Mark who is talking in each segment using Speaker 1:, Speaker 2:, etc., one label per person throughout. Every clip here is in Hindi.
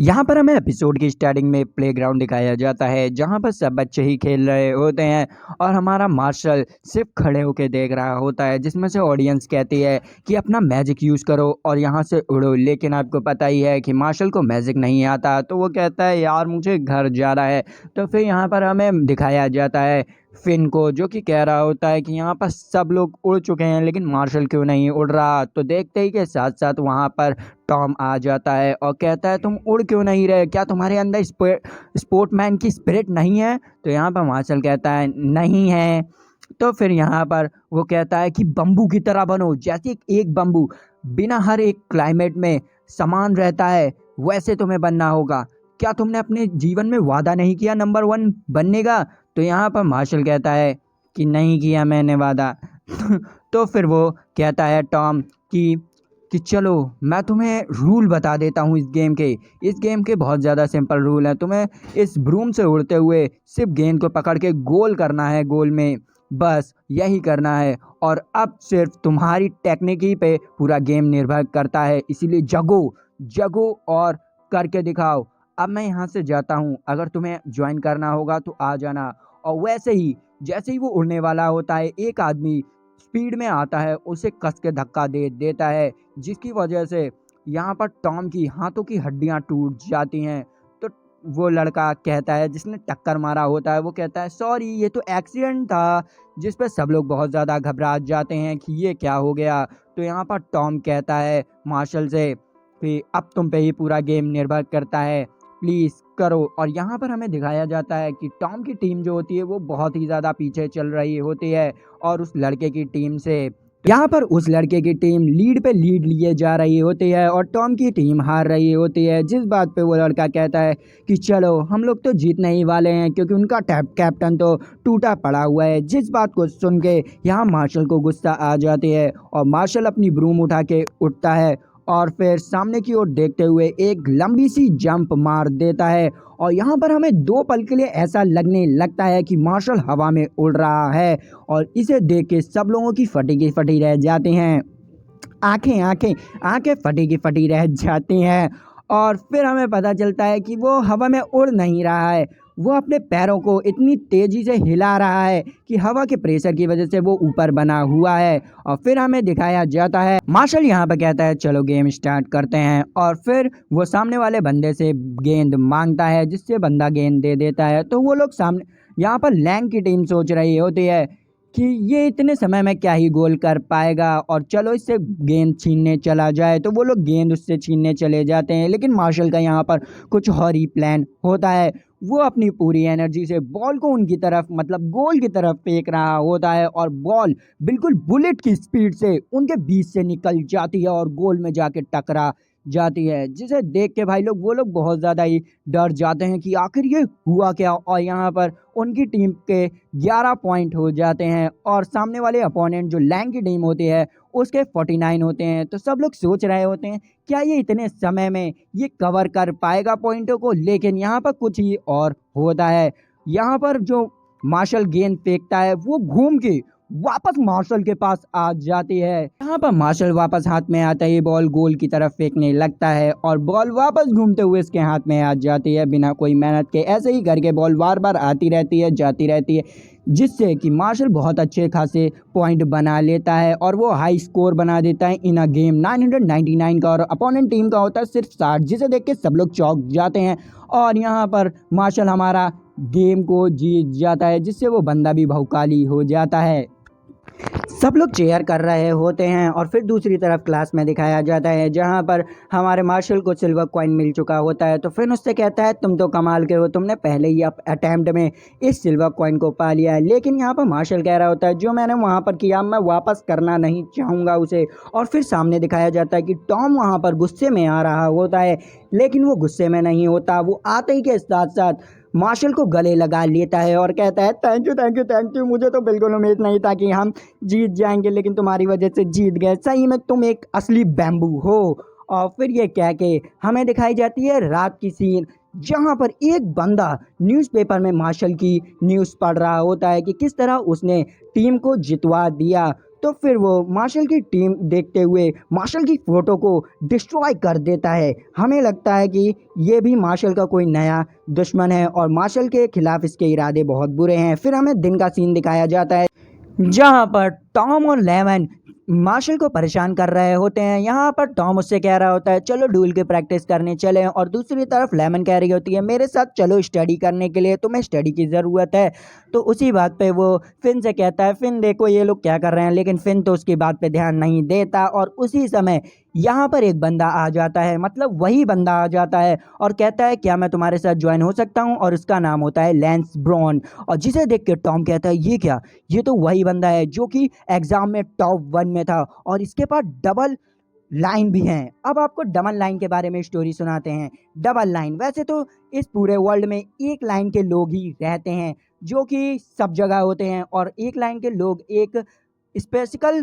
Speaker 1: यहाँ पर हमें एपिसोड की स्टार्टिंग में प्लेग्राउंड दिखाया जाता है जहाँ पर सब बच्चे ही खेल रहे होते हैं और हमारा मार्शल सिर्फ खड़े होकर देख रहा होता है, जिसमें से ऑडियंस कहती है कि अपना मैजिक यूज़ करो और यहाँ से उड़ो। लेकिन आपको पता ही है कि मार्शल को मैजिक नहीं आता, तो वो कहता है यार मुझे घर जाना है। तो फिर यहाँ पर हमें दिखाया जाता है फिन को, जो कि कह रहा होता है कि यहाँ पर सब लोग उड़ चुके हैं लेकिन मार्शल क्यों नहीं उड़ रहा। तो देखते ही के साथ साथ वहाँ पर टॉम आ जाता है और कहता है तुम उड़ क्यों नहीं रहे, क्या तुम्हारे अंदर स्पोर्टमैन की स्पिरिट नहीं है। तो यहाँ पर मार्शल कहता है नहीं है। तो फिर यहाँ पर वो कहता है कि बम्बू की तरह बनो, जैसे एक बम्बू बिना हर एक क्लाइमेट में समान रहता है वैसे तुम्हें बनना होगा। क्या तुमने अपने जीवन में वादा नहीं किया नंबर वन बनने का। तो यहाँ पर मार्शल कहता है कि नहीं किया मैंने वादा। तो फिर वो कहता है टॉम कि चलो मैं तुम्हें रूल बता देता हूँ इस गेम के बहुत ज़्यादा सिंपल रूल हैं। तुम्हें इस ब्रूम से उड़ते हुए सिर्फ गेंद को पकड़ के गोल करना है, गोल में बस यही करना है। और अब सिर्फ तुम्हारी टेक्निक ही पे पूरा गेम निर्भर करता है, इसीलिए जगो जगो और करके दिखाओ। अब मैं यहाँ से जाता हूँ, अगर तुम्हें ज्वाइन करना होगा तो आ जाना। और वैसे ही जैसे ही वो उड़ने वाला होता है, एक आदमी स्पीड में आता है, उसे कस के धक्का दे देता है, जिसकी वजह से यहाँ पर टॉम की हाथों की हड्डियाँ टूट जाती हैं। तो वो लड़का कहता है, जिसने टक्कर मारा होता है, वो कहता है सॉरी ये तो एक्सीडेंट था। जिस पर सब लोग बहुत ज़्यादा घबरा जाते हैं कि ये क्या हो गया। तो यहाँ पर टॉम कहता है मार्शल से कि अब तुम पे ही पूरा गेम निर्भर करता है, प्लीज़ करो। और यहाँ पर हमें दिखाया जाता है कि टॉम की टीम जो होती है वो बहुत ही ज़्यादा पीछे चल रही होती है और उस लड़के की टीम से। यहाँ पर उस लड़के की टीम लीड पे लीड लिए जा रही होती है और टॉम की टीम हार रही होती है, जिस बात पे वो लड़का कहता है कि चलो हम लोग तो जीतने ही वाले हैं, क्योंकि उनका कैप्टन तो टूटा पड़ा हुआ है। जिस बात को सुन के यहाँ मार्शल को गुस्सा आ जाती है और मार्शल अपनी ब्रूम उठा के उठता है और फिर सामने की ओर देखते हुए एक लंबी सी जंप मार देता है। और यहाँ पर हमें दो पल के लिए ऐसा लगने लगता है कि मार्शल हवा में उड़ रहा है और इसे देख के सब लोगों की फटी की फटी रह जाते हैं, आंखें आंखें आंखें फटी की फटी रह जाती हैं। और फिर हमें पता चलता है कि वो हवा में उड़ नहीं रहा है, वो अपने पैरों को इतनी तेज़ी से हिला रहा है कि हवा के प्रेशर की वजह से वो ऊपर बना हुआ है। और फिर हमें दिखाया जाता है मार्शल यहाँ पर कहता है चलो गेम स्टार्ट करते हैं। और फिर वो सामने वाले बंदे से गेंद मांगता है, जिससे बंदा गेंद दे देता है। तो वो लोग सामने यहाँ पर लैंग की टीम सोच रही होती है कि ये इतने समय में क्या ही गोल कर पाएगा और चलो इससे गेंद छीनने चला जाए। तो वो लोग गेंद उससे छीनने चले जाते हैं, लेकिन मार्शल का यहाँ पर कुछ और ही प्लान होता है। वो अपनी पूरी एनर्जी से बॉल को उनकी तरफ मतलब गोल की तरफ फेंक रहा होता है और बॉल बिल्कुल बुलेट की स्पीड से उनके बीच से निकल जाती है और गोल में जाके टकरा जाती है, जिसे देख के भाई लोग वो लोग बहुत ज़्यादा ही डर जाते हैं कि आखिर ये हुआ क्या। और यहाँ पर उनकी टीम के 11 पॉइंट हो जाते हैं और सामने वाले अपोनेंट जो लैंग की टीम होती है उसके 49 होते हैं। तो सब लोग सोच रहे होते हैं क्या ये इतने समय में ये कवर कर पाएगा पॉइंटों को, लेकिन यहाँ पर कुछ ही और होता है। यहाँ पर जो मार्शल गेंद फेंकता है वो घूम के वापस मार्शल के पास आ जाती है। यहाँ पर मार्शल वापस हाथ में आता है, बॉल गोल की तरफ फेंकने लगता है और बॉल वापस घूमते हुए इसके हाथ में आ जाती है बिना कोई मेहनत के। ऐसे ही करके बॉल बार बार आती रहती है जाती रहती है, जिससे कि मार्शल बहुत अच्छे खासे पॉइंट बना लेता है और वो हाई स्कोर बना देता है इन अ गेम 999 का। और अपोनेंट टीम का होता है सिर्फ 60, जिसे देख के सब लोग चौंक जाते हैं। और यहाँ पर मार्शल हमारा गेम को जीत जाता है, जिससे वो बंदा भी भौकाली हो जाता है। सब लोग चेयर कर रहे होते हैं और फिर दूसरी तरफ क्लास में दिखाया जाता है जहां पर हमारे मार्शल को सिल्वर कॉइन मिल चुका होता है। तो फिर उससे कहता है तुम तो कमाल के हो, तुमने पहले ही अटेम्प्ट में इस सिल्वर कॉइन को पा लिया है। लेकिन यहाँ पर मार्शल कह रहा होता है जो मैंने वहाँ पर किया मैं वापस करना नहीं चाहूँगा उसे। और फिर सामने दिखाया जाता है कि टॉम वहाँ पर गुस्से में आ रहा होता है, लेकिन वो गुस्से में नहीं होता, वो आते ही के साथ साथ मार्शल को गले लगा लेता है और कहता है thank you thank you thank you, मुझे तो बिल्कुल उम्मीद नहीं था कि हम जीत जाएंगे, लेकिन तुम्हारी वजह से जीत गए, सही में तुम एक असली बैम्बू हो। और फिर ये कह के हमें दिखाई जाती है रात की सीन, जहां पर एक बंदा न्यूज़पेपर में मार्शल की न्यूज़ पढ़ रहा होता है कि किस तरह उसने टीम को जितवा दिया। तो फिर वो मार्शल की टीम देखते हुए मार्शल की फ़ोटो को डिस्ट्रॉय कर देता है। हमें लगता है कि ये भी मार्शल का कोई नया दुश्मन है और मार्शल के खिलाफ इसके इरादे बहुत बुरे हैं। फिर हमें दिन का सीन दिखाया जाता है जहाँ पर टॉम और लेमन मार्शल को परेशान कर रहे होते हैं। यहाँ पर टॉम उससे कह रहा होता है चलो डुएल की प्रैक्टिस करने चलें, और दूसरी तरफ लेमन कह रही होती है मेरे साथ चलो स्टडी करने के लिए, तुम्हें स्टडी की ज़रूरत है। तो उसी बात पे वो फिन से कहता है फिन देखो ये लोग क्या कर रहे हैं, लेकिन फिन तो उसकी बात पे ध्यान नहीं देता। और उसी समय यहाँ पर एक बंदा आ जाता है, मतलब वही बंदा आ जाता है और कहता है क्या मैं तुम्हारे साथ ज्वाइन हो सकता हूँ, और उसका नाम होता है लैंस ब्रॉन। और जिसे देख के टॉम कहता है ये क्या, ये तो वही बंदा है जो कि एग्जाम में टॉप 1 में था और इसके पास डबल लाइन भी हैं। अब आपको डबल लाइन के बारे में स्टोरी सुनाते हैं। डबल लाइन, वैसे तो इस पूरे वर्ल्ड में एक लाइन के लोग ही रहते हैं जो कि सब जगह होते हैं, और एक लाइन के लोग एक स्पेसिकल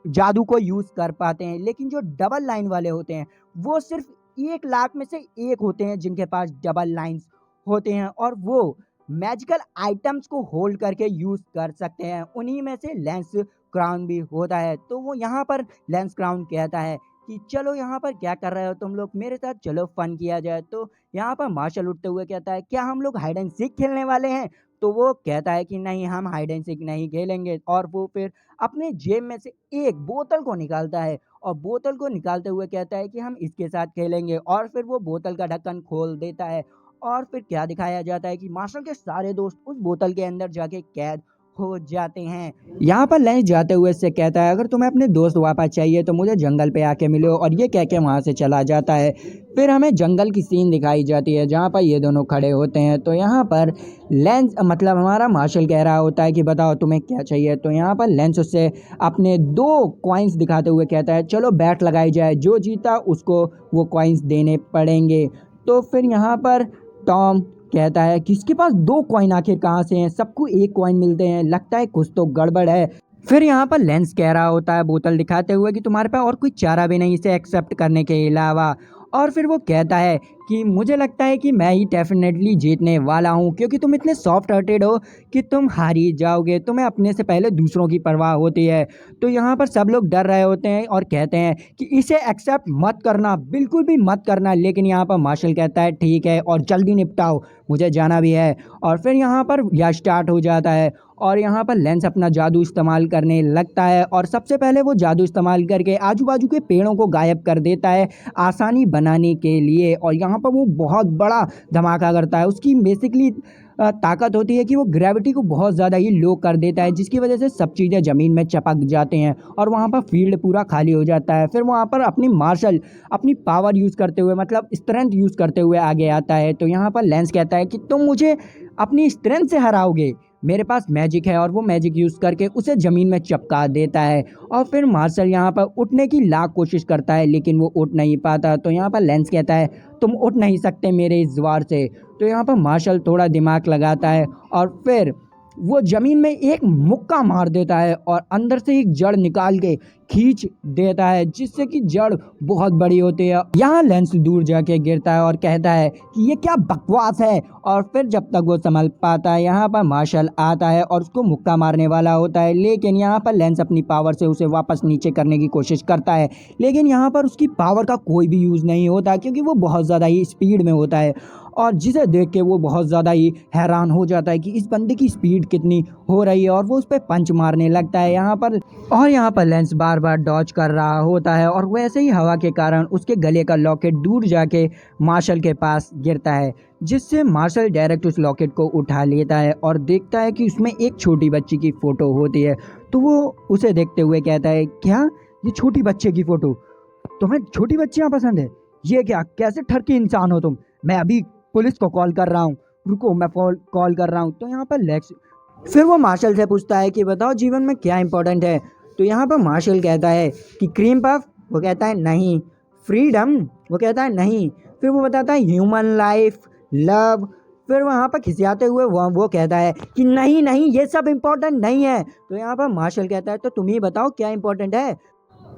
Speaker 1: जादू को यूज़ कर पाते हैं, लेकिन जो डबल लाइन वाले होते हैं वो सिर्फ 1 लाख में से एक होते हैं जिनके पास डबल लाइंस होते हैं, और वो मैजिकल आइटम्स को होल्ड करके यूज़ कर सकते हैं। उन्हीं में से लेंस क्राउन भी होता है। तो वो यहाँ पर लेंस क्राउन कहता है कि चलो यहाँ पर क्या कर रहे हो तुम लोग, मेरे साथ चलो फन किया जाए। तो यहाँ पर मार्शल उठते हुए कहता है क्या हम लोग हाइड एंड सीक खेलने वाले हैं। तो वो कहता है कि नहीं हम हाइड एंड सीक नहीं खेलेंगे, और वो फिर अपने जेब में से एक बोतल को निकालता है और बोतल को निकालते हुए कहता है कि हम इसके साथ खेलेंगे, और फिर वो बोतल का ढक्कन खोल देता है। और फिर क्या दिखाया जाता है कि मार्शल के सारे दोस्त उस बोतल के अंदर जाके कैद हो जाते हैं। यहाँ पर लेंस जाते हुए इससे कहता है अगर तुम्हें अपने दोस्त वापस चाहिए तो मुझे जंगल पे आके मिलो, और ये कह के वहाँ से चला जाता है। फिर हमें जंगल की सीन दिखाई जाती है जहाँ पर ये दोनों खड़े होते हैं। तो यहाँ पर लेंस मतलब हमारा मार्शल कह रहा होता है कि बताओ तुम्हें क्या चाहिए। तो यहाँ पर लेंस उससे अपने 2 कॉइन्स दिखाते हुए कहता है चलो बैट लगाई जाए, जो जीता उसको वो कॉइन्स देने पड़ेंगे। तो फिर यहाँ पर टॉम कहता है कि इसके पास 2 कॉइन आखिर कहाँ से हैं, सबको 1 कॉइन मिलते हैं, लगता है कुछ तो गड़बड़ है। फिर यहाँ पर लेंस कह रहा होता है बोतल दिखाते हुए कि तुम्हारे पास और कोई चारा भी नहीं इसे एक्सेप्ट करने के अलावा। और फिर वो कहता है कि मुझे लगता है कि मैं ही डेफिनेटली जीतने वाला हूँ, क्योंकि तुम इतने सॉफ्ट हार्टेड हो कि तुम हार ही जाओगे, तुम्हें अपने से पहले दूसरों की परवाह होती है। तो यहाँ पर सब लोग डर रहे होते हैं और कहते हैं कि इसे एक्सेप्ट मत करना, बिल्कुल भी मत करना। लेकिन यहाँ पर मार्शल कहता है ठीक है और जल्दी निपटाओ, मुझे जाना भी है। और फिर यहाँ पर यह स्टार्ट हो जाता है और यहाँ पर लेंस अपना जादू इस्तेमाल करने लगता है, और सबसे पहले वो जादू इस्तेमाल करके आजू बाजू के पेड़ों को गायब कर देता है आसानी बनाने के लिए। और यहाँ पर वो बहुत बड़ा धमाका करता है। उसकी बेसिकली ताकत होती है कि वो ग्रेविटी को बहुत ज़्यादा ही लो कर देता है, जिसकी वजह से सब चीज़ें ज़मीन में चपक जाते हैं और वहाँ पर फील्ड पूरा खाली हो जाता है। फिर वहाँ पर अपनी मार्शल अपनी पावर यूज़ करते हुए मतलब स्ट्रेंथ यूज़ करते हुए आगे आता है। तो यहाँ पर लेंस कहता है कि तुम मुझे अपनी स्ट्रेंथ से हराओगे, मेरे पास मैजिक है, और वो मैजिक यूज़ करके उसे ज़मीन में चिपका देता है। और फिर मार्शल यहाँ पर उठने की लाख कोशिश करता है लेकिन वो उठ नहीं पाता। तो यहाँ पर लेंस कहता है तुम उठ नहीं सकते मेरे इस वार से। तो यहाँ पर मार्शल थोड़ा दिमाग लगाता है और फिर वो ज़मीन में एक मुक्का मार देता है और अंदर से एक जड़ निकाल के खींच देता है, जिससे कि जड़ बहुत बड़ी होती है। यहाँ लेंस दूर जाके गिरता है और कहता है कि ये क्या बकवास है। और फिर जब तक वो संभल पाता है यहाँ पर मार्शल आता है और उसको मुक्का मारने वाला होता है, लेकिन यहाँ पर लेंस अपनी पावर से उसे वापस नीचे करने की कोशिश करता है। लेकिन यहाँ पर उसकी पावर का कोई भी यूज़ नहीं होता क्योंकि वो बहुत ज़्यादा ही स्पीड में होता है, और जिसे देख के वो बहुत ज़्यादा ही हैरान हो जाता है कि इस बंदे की स्पीड कितनी हो रही है, और वो उस पर पंच मारने लगता है यहाँ पर लेंस बार बार डॉज कर रहा होता है, और वैसे ही हवा के कारण उसके गले का लॉकेट दूर जाके मार्शल के पास गिरता है, जिससे मार्शल डायरेक्ट उस लॉकेट को उठा लेता है और देखता है कि उसमें एक छोटी बच्ची की फ़ोटो होती है। तो वो उसे देखते हुए कहता है क्या ये छोटी बच्चे की फ़ोटो, तुम्हें छोटी बच्चियाँ पसंद है, ये क्या कैसे ठरकी इंसान हो तुम, मैं अभी पुलिस को कॉल कर रहा हूँ, रुको मैं कॉल कर रहा हूँ। तो यहाँ पर लेक्स फिर वो मार्शल से पूछता है कि बताओ जीवन में क्या इंपॉर्टेंट है। तो यहाँ पर मार्शल कहता है कि क्रीम पफ, वो कहता है नहीं। फ्रीडम, वो कहता है नहीं। फिर वो बताता है ह्यूमन लाइफ, लव। फिर वहाँ पर खिसियाते हुए वो कहता है कि नहीं नहीं ये सब इम्पोर्टेंट नहीं है। तो यहाँ पर मार्शल कहता है तो तुम ही बताओ क्या इम्पोर्टेंट है।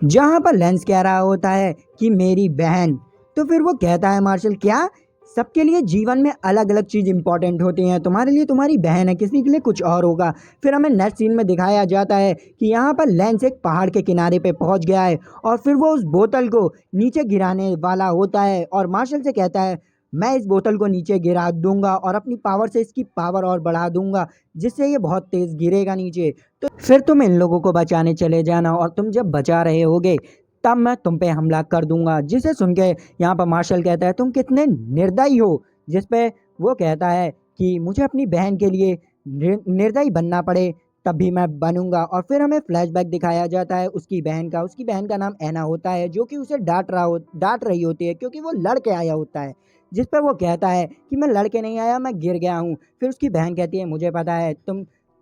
Speaker 1: जहाँ पर लेंस कह रहा होता है कि मेरी बहन। तो फिर वो कहता है मार्शल क्या सबके लिए जीवन में अलग अलग चीज़ इंपॉर्टेंट होती हैं। तुम्हारे लिए तुम्हारी बहन है, किसी के लिए कुछ और होगा। फिर हमें नेक्स्ट सीन में दिखाया जाता है कि यहाँ पर लेंस एक पहाड़ के किनारे पे पहुँच गया है और फिर वो उस बोतल को नीचे गिराने वाला होता है और मार्शल से कहता है मैं इस बोतल को नीचे गिरा दूंगा और अपनी पावर से इसकी पावर और बढ़ा दूंगा, जिससे ये बहुत तेज़ गिरेगा नीचे। तो फिर तुम इन लोगों को बचाने चले जाना और तुम जब बचा रहे होगे तब मैं तुम पे हमला कर दूंगा। जिसे सुन के यहाँ पर मार्शल कहता है तुम कितने निर्दयी हो, जिस पे वो कहता है कि मुझे अपनी बहन के लिए निर्दयी बनना पड़े तब भी मैं बनूंगा। और फिर हमें फ्लैशबैक दिखाया जाता है उसकी बहन का नाम ऐना होता है, जो कि उसे डांट रही होती है क्योंकि वो लड़के आया होता है। जिस पर वो कहता है कि मैं लड़के नहीं आया, मैं गिर गया हूँ। फिर उसकी बहन कहती है मुझे पता है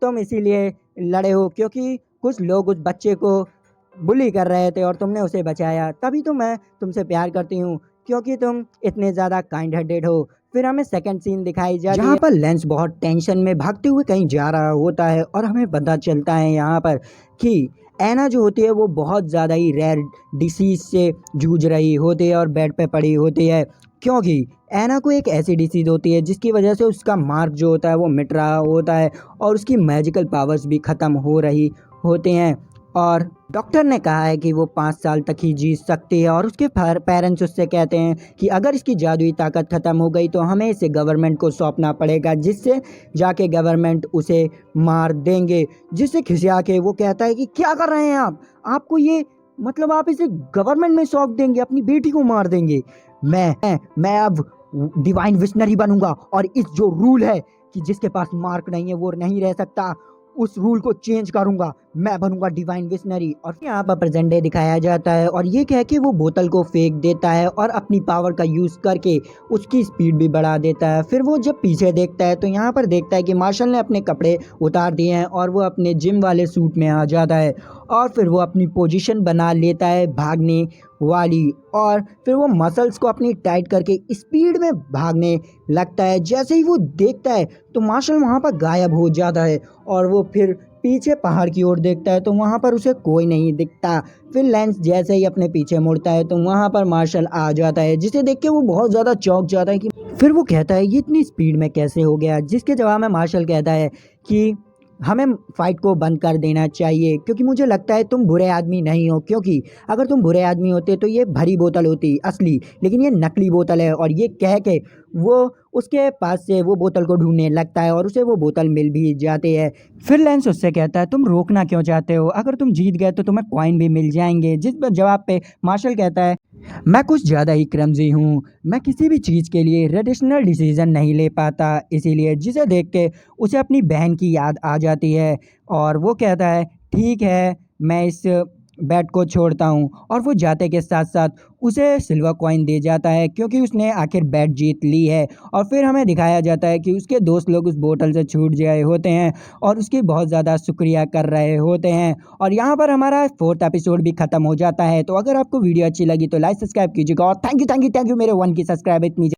Speaker 1: तुम इसीलिए लड़े हो क्योंकि कुछ लोग उस बच्चे को बुली कर रहे थे और तुमने उसे बचाया, तभी तो मैं तुमसे प्यार करती हूँ क्योंकि तुम इतने ज़्यादा काइंड हार्टेड हो। फिर हमें सेकंड सीन दिखाई जा रही है जहाँ पर लेंस बहुत टेंशन में भागते हुए कहीं जा रहा होता है और हमें पता चलता है यहाँ पर कि ऐना जो होती है वो बहुत ज़्यादा ही रेयर डिसीज से जूझ रही होती है और बेड पे पड़ी होती है, क्योंकि ऐना को एक ऐसी डिसीज़ होती है जिसकी वजह से उसका मार्क जो होता है वो मिट रहा होता है और उसकी मैजिकल पावर्स भी ख़त्म हो रही होते हैं। और डॉक्टर ने कहा है कि वो 5 साल तक ही जी सकती है और उसके पेरेंट्स उससे कहते हैं कि अगर इसकी जादुई ताकत ख़त्म हो गई तो हमें इसे गवर्नमेंट को सौंपना पड़ेगा, जिससे जाके गवर्नमेंट उसे मार देंगे। जिससे खिसिया के वो कहता है कि क्या कर रहे हैं आपको ये मतलब आप इसे गवर्नमेंट में सौंप देंगे, अपनी बेटी को मार देंगे। मैं अब डिवाइन विशनरी बनूंगा और इस जो रूल है कि जिसके पास मार्क नहीं है वो नहीं रह सकता, उस रूल को चेंज करूंगा, मैं बनूंगा डिवाइन विशनरी। और यहाँ पर प्रेजेंट डे दिखाया जाता है और ये कह के वो बोतल को फेंक देता है और अपनी पावर का यूज़ करके उसकी स्पीड भी बढ़ा देता है। फिर वो जब पीछे देखता है तो यहाँ पर देखता है कि मार्शल ने अपने कपड़े उतार दिए हैं और वो अपने जिम वाले सूट में आ जाता है और फिर वो अपनी पोजीशन बना लेता है भागने वाली और फिर वो मसल्स को अपनी टाइट करके स्पीड में भागने लगता है। जैसे ही वो देखता है तो मार्शल वहाँ पर गायब हो जाता है और वो फिर पीछे पहाड़ की ओर देखता है तो वहाँ पर उसे कोई नहीं दिखता। फिर लेंस जैसे ही अपने पीछे मुड़ता है तो वहाँ पर मार्शल आ जाता है, जिसे देख के वो बहुत ज़्यादा चौंक जाता है कि फिर वो कहता है ये इतनी स्पीड में कैसे हो गया। जिसके जवाब में मार्शल कहता है कि हमें फाइट को बंद कर देना चाहिए क्योंकि मुझे लगता है तुम बुरे आदमी नहीं हो, क्योंकि अगर तुम बुरे आदमी होते तो ये भरी बोतल होती असली, लेकिन ये नकली बोतल है। और ये कह के वो उसके पास से वो बोतल को ढूंढने लगता है और उसे वो बोतल मिल भी जाती है। फिर लेंस उससे कहता है तुम रोकना क्यों चाहते हो, अगर तुम जीत गए तो तुम्हें कॉइन भी मिल जाएंगे। जिस पर जवाब पे मार्शल कहता है मैं कुछ ज़्यादा ही क्लमज़ी हूँ, मैं किसी भी चीज़ के लिए रेडिशनल डिसीज़न नहीं ले पाता, इसीलिए। जिसे देख के उसे अपनी बहन की याद आ जाती है और वो कहता है ठीक है मैं इस बैट को छोड़ता हूँ और वो जाते के साथ साथ उसे सिल्वर कॉइन दे जाता है क्योंकि उसने आखिर बैट जीत ली है। और फिर हमें दिखाया जाता है कि उसके दोस्त लोग उस बोतल से छूट गए होते हैं और उसकी बहुत ज़्यादा शुक्रिया कर रहे होते हैं। और यहाँ पर हमारा 4th एपिसोड भी ख़त्म हो जाता है। तो अगर आपको वीडियो अच्छी लगी तो लाइक सब्सक्राइब कीजिएगा और थैंक यू मेरे 1 की सब्सक्राइब इतनी